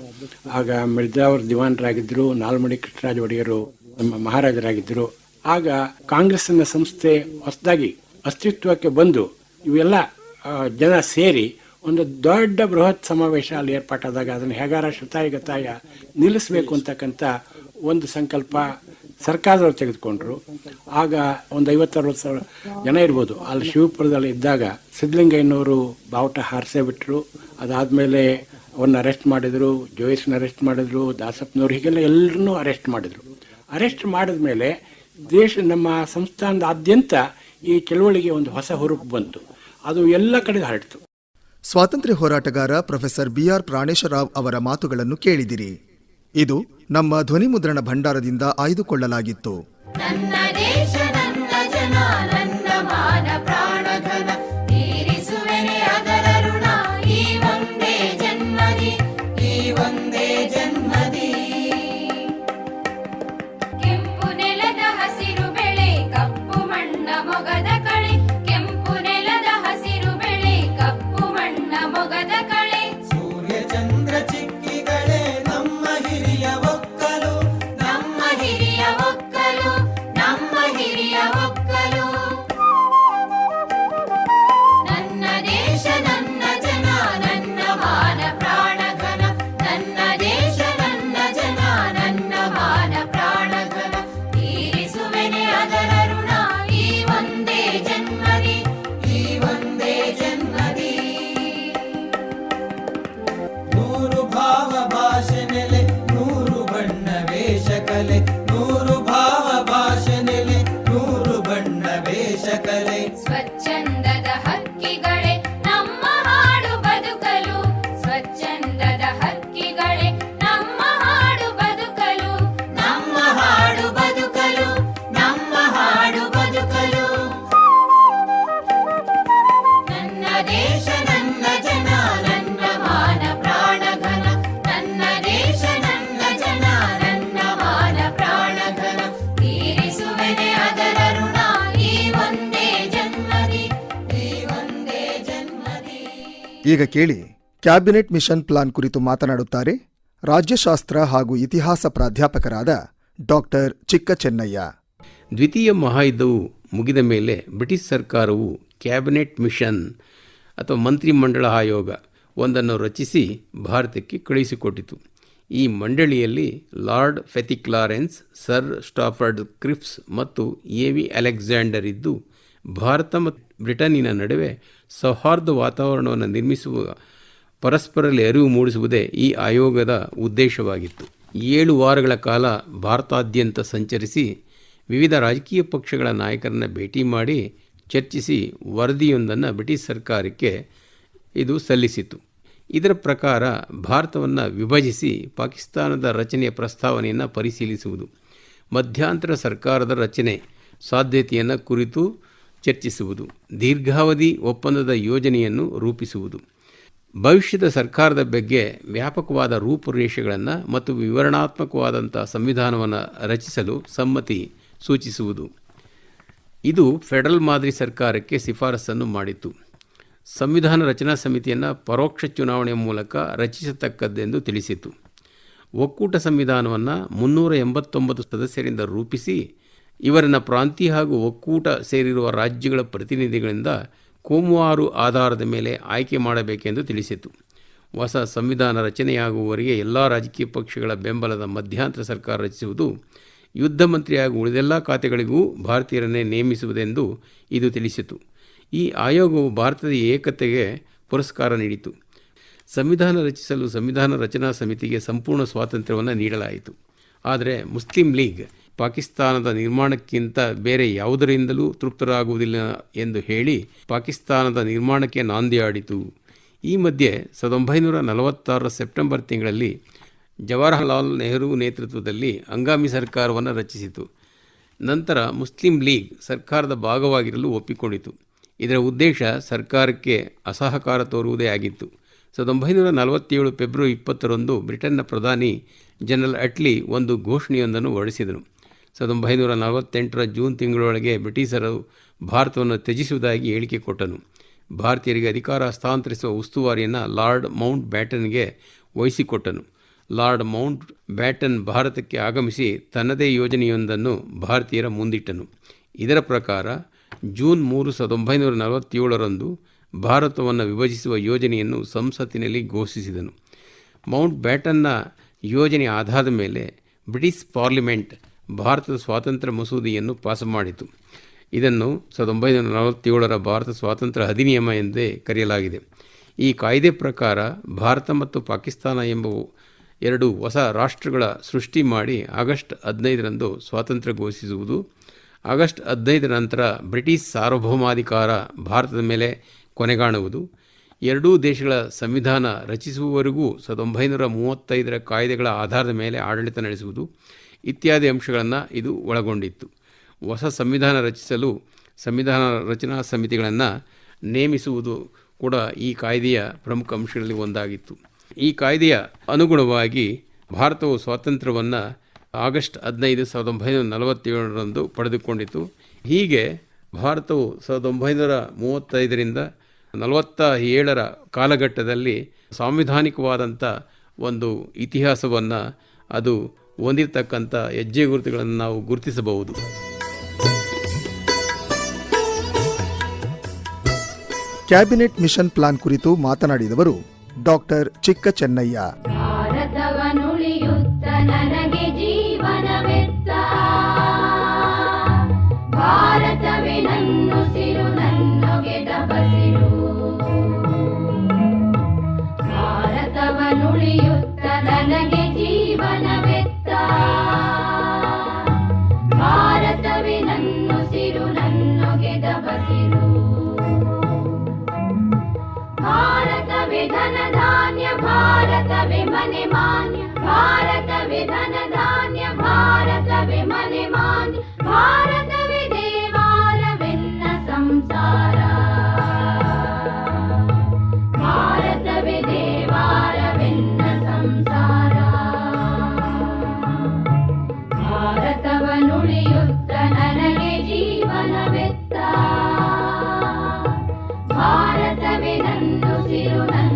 ಆಗ ಮಿರ್ಜಾವರ್ ದಿವಾನರಾಗಿದ್ದರು, ನಾಲ್ಮಡಿ ಕೃಷ್ಣರಾಜ ಒಡೆಯರು ನಮ್ಮ ಮಹಾರಾಜರಾಗಿದ್ದರು. ಆಗ ಕಾಂಗ್ರೆಸ್ನ ಸಂಸ್ಥೆ ಹೊಸದಾಗಿ ಅಸ್ತಿತ್ವಕ್ಕೆ ಬಂದು ಇವೆಲ್ಲ ಜನ ಸೇರಿ ಒಂದು ದೊಡ್ಡ ಬೃಹತ್ ಸಮಾವೇಶ ಅಲ್ಲಿ ಏರ್ಪಾಟಾದಾಗ ಅದನ್ನು ಹೇಗಾರ ಶತಾಯಗತಾಯ ನಿಲ್ಲಿಸಬೇಕು ಅಂತಕ್ಕಂಥ ಒಂದು ಸಂಕಲ್ಪ ಸರ್ಕಾರದವರು ತೆಗೆದುಕೊಂಡ್ರು. ಆಗ ಒಂದು 50-60 ಸಾವಿರ ಜನ ಇರ್ಬೋದು. ಅಲ್ಲಿ ಶಿವಪುರದಲ್ಲಿ ಇದ್ದಾಗ ಸಿದ್ದಲಿಂಗಯ್ಯನವರು ಬಾವುಟ ಹಾರಿಸೇ ಬಿಟ್ಟರು. ಅದಾದಮೇಲೆ ಅವ್ರನ್ನ ಅರೆಸ್ಟ್ ಮಾಡಿದರು, ಜೋಯಿಸ್ನ ಅರೆಸ್ಟ್ ಮಾಡಿದ್ರು, ದಾಸಪ್ಪನವ್ರು, ಹೀಗೆಲ್ಲ ಎಲ್ಲರನ್ನೂ ಅರೆಸ್ಟ್ ಮಾಡಿದರು. ಅರೆಸ್ಟ್ ಮಾಡಿದ ಮೇಲೆ ನಮ್ಮ ಸಂಸ್ಥಾನದಾದ್ಯಂತ ಈ ಚಳವಳಿಗೆ ಒಂದು ಹೊಸ ಹುರುಪು ಬಂತು. ಅದು ಎಲ್ಲ ಕಡೆ ಹರಡಿತು. ಸ್ವಾತಂತ್ರ್ಯ ಹೋರಾಟಗಾರ ಪ್ರೊಫೆಸರ್ BR ಪ್ರಾಣೇಶರಾವ್ ಅವರ ಮಾತುಗಳನ್ನು ಕೇಳಿದಿರಿ. ಇದು ನಮ್ಮ ಧ್ವನಿ ಮುದ್ರಣ ಭಂಡಾರದಿಂದ ಆಯ್ದುಕೊಳ್ಳಲಾಗಿತ್ತು. ನನ್ನ ದೇಶ, ನನ್ನ ಜನ, ನನ್ನ ಮಾನ ಪ್ರಾಣಧನ, ತೀರಿಸುವೆನೆ ಅದರ ಋಣ ಈ ಒಂದೇ ಜನ್ಮದಿ, ಈ ಒಂದೇ ಜನ್ಮದಿ. ಕೆಂಪು ನೆಲದ ಹಸಿರು ಬೆಳೆ, ಕಪ್ಪು ಮಣ್ಣ ಮೊಗದ ಕಳೆ, ಕೆಂಪು ನೆಲದ ಹಸಿರು ಬೆಳೆ, ಕಪ್ಪು ಮಣ್ಣ ಮೊಗದ ಕಳೆ. ಸೂರ್ಯ ಚಂದ್ರ ಚಿಕ್ಕಿಗಳೇ ನಮ್ಮ ಹಿರಿಯ ಒಕ್ಕ ಈಗ ಕೇಳಿ ಕ್ಯಾಬಿನೆಟ್ ಮಿಷನ್ ಪ್ಲಾನ್ ಕುರಿತು ಮಾತನಾಡುತ್ತಾರೆ ರಾಜ್ಯಶಾಸ್ತ್ರ ಹಾಗೂ ಇತಿಹಾಸ ಪ್ರಾಧ್ಯಾಪಕರಾದ ಡಾಕ್ಟರ್ ಚಿಕ್ಕ ಚೆನ್ನಯ್ಯ. ದ್ವಿತೀಯ ಮಹಾಯುದ್ಧವು ಮುಗಿದ ಮೇಲೆ ಬ್ರಿಟಿಷ್ ಸರ್ಕಾರವು ಕ್ಯಾಬಿನೆಟ್ ಮಿಷನ್ ಅಥವಾ ಮಂತ್ರಿಮಂಡಲ ಆಯೋಗ ಒಂದನ್ನು ರಚಿಸಿ ಭಾರತಕ್ಕೆ ಕಳುಹಿಸಿಕೊಟ್ಟಿತು. ಈ ಮಂಡಳಿಯಲ್ಲಿ Lord Pethick Lawrence, sir Stafford Cripps ಮತ್ತು ಎ.ವಿ. ಅಲೆಕ್ಸಾಂಡರ್ ಇದ್ದು ಭಾರತ ಮತ್ತು ಬ್ರಿಟನ್ನಿನ ನಡುವೆ ಸೌಹಾರ್ದ ವಾತಾವರಣವನ್ನು ನಿರ್ಮಿಸುವ ಪರಸ್ಪರಲ್ಲಿ ಅರಿವು ಮೂಡಿಸುವುದೇ ಈ ಆಯೋಗದ ಉದ್ದೇಶವಾಗಿತ್ತು. 7 ವಾರಗಳ ಕಾಲ ಭಾರತಾದ್ಯಂತ ಸಂಚರಿಸಿ ವಿವಿಧ ರಾಜಕೀಯ ಪಕ್ಷಗಳ ನಾಯಕರನ್ನು ಭೇಟಿ ಮಾಡಿ ಚರ್ಚಿಸಿ ವರದಿಯೊಂದನ್ನು ಬ್ರಿಟಿಷ್ ಸರ್ಕಾರಕ್ಕೆ ಇದು ಸಲ್ಲಿಸಿತು. ಇದರ ಪ್ರಕಾರ ಭಾರತವನ್ನು ವಿಭಜಿಸಿ ಪಾಕಿಸ್ತಾನದ ರಚನೆಯ ಪ್ರಸ್ತಾವನೆಯನ್ನು ಪರಿಶೀಲಿಸುವುದು, ಮಧ್ಯಂತರ ಸರ್ಕಾರದ ರಚನೆ ಸಾಧ್ಯತೆಯನ್ನು ಕುರಿತು ಚರ್ಚಿಸುವುದು, ದೀರ್ಘಾವಧಿ ಒಪ್ಪಂದದ ಯೋಜನೆಯನ್ನು ರೂಪಿಸುವುದು, ಭವಿಷ್ಯದ ಸರ್ಕಾರದ ಬಗ್ಗೆ ವ್ಯಾಪಕವಾದ ರೂಪುರೇಷೆಗಳನ್ನು ಮತ್ತು ವಿವರಣಾತ್ಮಕವಾದಂಥ ಸಂವಿಧಾನವನ್ನು ರಚಿಸಲು ಸಮ್ಮತಿ ಸೂಚಿಸುವುದು. ಇದು ಫೆಡರಲ್ ಮಾದರಿ ಸರ್ಕಾರಕ್ಕೆ ಶಿಫಾರಸನ್ನು ಮಾಡಿತು. ಸಂವಿಧಾನ ರಚನಾ ಸಮಿತಿಯನ್ನು ಪರೋಕ್ಷ ಚುನಾವಣೆಯ ಮೂಲಕ ರಚಿಸತಕ್ಕದ್ದೆಂದು ತಿಳಿಸಿತು. ಒಕ್ಕೂಟ ಸಂವಿಧಾನವನ್ನು 389 ಸದಸ್ಯರಿಂದ ರೂಪಿಸಿ ಇವರನ್ನು ಪ್ರಾಂತೀಯ ಹಾಗೂ ಒಕ್ಕೂಟ ಸೇರಿರುವ ರಾಜ್ಯಗಳ ಪ್ರತಿನಿಧಿಗಳಿಂದ ಕೋಮುವಾರು ಆಧಾರದ ಮೇಲೆ ಆಯ್ಕೆ ಮಾಡಬೇಕೆಂದು ತಿಳಿಸಿತು. ಹೊಸ ಸಂವಿಧಾನ ರಚನೆಯಾಗುವವರೆಗೆ ಎಲ್ಲ ರಾಜಕೀಯ ಪಕ್ಷಗಳ ಬೆಂಬಲದ ಮಧ್ಯಂತರ ಸರ್ಕಾರ ರಚಿಸುವುದು, ಯುದ್ಧ ಮಂತ್ರಿ ಹಾಗೂ ಉಳಿದೆಲ್ಲ ಖಾತೆಗಳಿಗೂ ಭಾರತೀಯರನ್ನೇ ನೇಮಿಸುವುದೆಂದು ಇದು ತಿಳಿಸಿತು. ಈ ಆಯೋಗವು ಭಾರತದ ಏಕತೆಗೆ ಪುರಸ್ಕಾರ ನೀಡಿತು. ಸಂವಿಧಾನ ರಚಿಸಲು ಸಂವಿಧಾನ ರಚನಾ ಸಮಿತಿಗೆ ಸಂಪೂರ್ಣ ಸ್ವಾತಂತ್ರ್ಯವನ್ನು ನೀಡಲಾಯಿತು. ಆದರೆ ಮುಸ್ಲಿಂ ಲೀಗ್ ಪಾಕಿಸ್ತಾನದ ನಿರ್ಮಾಣಕ್ಕಿಂತ ಬೇರೆ ಯಾವುದರಿಂದಲೂ ತೃಪ್ತರಾಗುವುದಿಲ್ಲ ಎಂದು ಹೇಳಿ ಪಾಕಿಸ್ತಾನದ ನಿರ್ಮಾಣಕ್ಕೆ ನಾಂದಿಯಾಡಿತು. ಈ ಮಧ್ಯೆ 1946 ಸೆಪ್ಟೆಂಬರ್ ತಿಂಗಳಲ್ಲಿ ಜವಾಹರಲಾಲ್ ನೆಹರು ನೇತೃತ್ವದಲ್ಲಿ ಹಂಗಾಮಿ ಸರ್ಕಾರವನ್ನು ರಚಿಸಿತು. ನಂತರ ಮುಸ್ಲಿಂ ಲೀಗ್ ಸರ್ಕಾರದ ಭಾಗವಾಗಿರಲು ಒಪ್ಪಿಕೊಂಡಿತು. ಇದರ ಉದ್ದೇಶ ಸರ್ಕಾರಕ್ಕೆ ಅಸಹಕಾರ ತೋರುವುದೇ ಆಗಿತ್ತು. 1947 ಫೆಬ್ರವರಿ 20ರಂದು ಬ್ರಿಟನ್ನ ಪ್ರಧಾನಿ ಜನರಲ್ ಅಟ್ಲಿ ಒಂದು ಘೋಷಣೆಯೊಂದನ್ನು ಹೊರಡಿಸಿದನು. 1948 ಜೂನ್ ತಿಂಗಳೊಳಗೆ ಬ್ರಿಟಿಷರು ಭಾರತವನ್ನು ತ್ಯಜಿಸುವುದಾಗಿ ಹೇಳಿಕೆ ಕೊಟ್ಟನು. ಭಾರತೀಯರಿಗೆ ಅಧಿಕಾರ ಹಸ್ತಾಂತರಿಸುವ ಉಸ್ತುವಾರಿಯನ್ನು ಲಾರ್ಡ್ ಮೌಂಟ್ ಬ್ಯಾಟನ್ಗೆ ವಹಿಸಿಕೊಟ್ಟನು. ಲಾರ್ಡ್ ಮೌಂಟ್ ಬ್ಯಾಟನ್ ಭಾರತಕ್ಕೆ ಆಗಮಿಸಿ ತನ್ನದೇ ಯೋಜನೆಯೊಂದನ್ನು ಭಾರತೀಯರ ಮುಂದಿಟ್ಟನು. ಇದರ ಪ್ರಕಾರ ಜೂನ್ 3, 1947ರಂದು ಭಾರತವನ್ನು ವಿಭಜಿಸುವ ಯೋಜನೆಯನ್ನು ಸಂಸತ್ತಿನಲ್ಲಿ ಘೋಷಿಸಿದನು. ಮೌಂಟ್ ಬ್ಯಾಟನ್ನ ಯೋಜನೆ ಆಧಾರದ ಮೇಲೆ ಬ್ರಿಟಿಷ್ ಪಾರ್ಲಿಮೆಂಟ್ ಭಾರತದ ಸ್ವಾತಂತ್ರ್ಯ ಮಸೂದೆಯನ್ನು ಪಾಸು ಮಾಡಿತು. ಇದನ್ನು 1947ರ ಭಾರತ ಸ್ವಾತಂತ್ರ್ಯ ಅಧಿನಿಯಮ ಎಂದೇ ಕರೆಯಲಾಗಿದೆ. ಈ ಕಾಯ್ದೆ ಪ್ರಕಾರ ಭಾರತ ಮತ್ತು ಪಾಕಿಸ್ತಾನ ಎಂಬ 2 ಹೊಸ ರಾಷ್ಟ್ರಗಳ ಸೃಷ್ಟಿ ಮಾಡಿ ಆಗಸ್ಟ್ 15ರಂದು ಸ್ವಾತಂತ್ರ್ಯ ಘೋಷಿಸುವುದು. ಆಗಸ್ಟ್ 15 ನಂತರ ಬ್ರಿಟಿಷ್ ಸಾರ್ವಭೌಮಾಧಿಕಾರ ಭಾರತದ ಮೇಲೆ ಕೊನೆಗಾಣುವುದು. ಎರಡೂ ದೇಶಗಳ ಸಂವಿಧಾನ ರಚಿಸುವವರೆಗೂ 1935ರ ಕಾಯ್ದೆಗಳ ಆಧಾರದ ಮೇಲೆ ಆಡಳಿತ ನಡೆಸುವುದು ಇತ್ಯಾದಿ ಅಂಶಗಳನ್ನು ಇದು ಒಳಗೊಂಡಿತ್ತು. ಹೊಸ ಸಂವಿಧಾನ ರಚಿಸಲು ಸಂವಿಧಾನ ರಚನಾ ಸಮಿತಿಗಳನ್ನು ನೇಮಿಸುವುದು ಕೂಡ ಈ ಕಾಯ್ದೆಯ ಪ್ರಮುಖ ಅಂಶಗಳಲ್ಲಿ ಒಂದಾಗಿತ್ತು. ಈ ಕಾಯ್ದೆಯ ಅನುಗುಣವಾಗಿ ಭಾರತವು ಸ್ವಾತಂತ್ರ್ಯವನ್ನು ಆಗಸ್ಟ್ 15, 1947ರಂದು ಪಡೆದುಕೊಂಡಿತು. ಹೀಗೆ ಭಾರತವು 1935ರಿಂದ 47ರ ಕಾಲಘಟ್ಟದಲ್ಲಿ ಸಾಂವಿಧಾನಿಕವಾದಂಥ ಒಂದು ಇತಿಹಾಸವನ್ನು ಅದು ಹೊಂದಿರತಕ್ಕಂಥ ಹೆಜ್ಜೆ ಗುರುತುಗಳನ್ನು ನಾವು ಗುರುತಿಸಬಹುದು. ಕ್ಯಾಬಿನೆಟ್ ಮಿಷನ್ ಪ್ಲಾನ್ ಕುರಿತು ಮಾತನಾಡಿದವರು ಡಾಕ್ಟರ್ ಚಿಕ್ಕ ಚೆನ್ನಯ್ಯ. ಭಾರತವನುಳಿಯುತ್ತ ನನಗೆ ಜೀವನವೆತ್ತ, ಭಾರತವೇ ನನ್ನುಸಿರು ನನ್ನೊಗೆದ ಬಸಿರು. ಭಾರತವನುಳಿಯುತ್ತ ನನಗೆ ಜೀವನವೆತ್ತ, ಭಾರತವೇ ನನ್ನುಸಿರು ನನ್ನೊಗೆದ ಬಸಿರು. ಭಾರತವೇ ಧನ ಧಾನ್ಯ, ಭಾರತವೇ ಮನೆ ಮಾನ್ಯ, ಭಾರತವೇ ಧನ ಧಾನ್ಯ, ಭಾರತವೇ ಮನೆ ಮಾನ್ಯ, ಭಾರತವೇ ದೇವಾಲವೆನ್ನ ಸಂಸಾರ, ಭಾರತವೇ ದೇವಾಲವೆನ್ನ ಸಂಸಾರ. ಭಾರತವನುಳಿಯುತ್ತ ನನಗೆ ಜೀವನವೆತ್ತ, ಭಾರತವೇ ನನ್ನುಸಿರು ನನ್ನ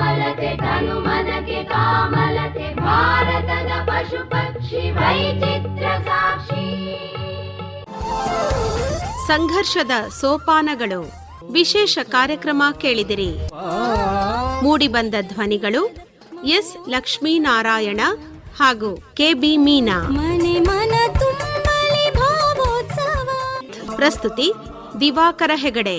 ಶ್ಯಾಮಲತೆ ತನು ಮನಕ್ಕೆ ಕಾಮಲತೆ ಭಾರತದ ಪಶು ಪಕ್ಷಿ ವೈಚಿತ್ರ ಸಾಕ್ಷಿ. ಸಂಘರ್ಷದ ಸೋಪಾನಗಳು ವಿಶೇಷ ಕಾರ್ಯಕ್ರಮ ಕೇಳಿದಿರಿ. ಮೂಡಿಬಂದ ಧ್ವನಿಗಳು ಎಸ್ ಲಕ್ಷ್ಮೀನಾರಾಯಣ ಹಾಗೂ ಕೆಬಿ ಮೀನಾ. ಮನೆ ಮನ ತುಂಬಲಿ ಭಾವೋತ್ಸವ. ಪ್ರಸ್ತುತಿ ದಿವಾಕರ ಹೆಗಡೆ.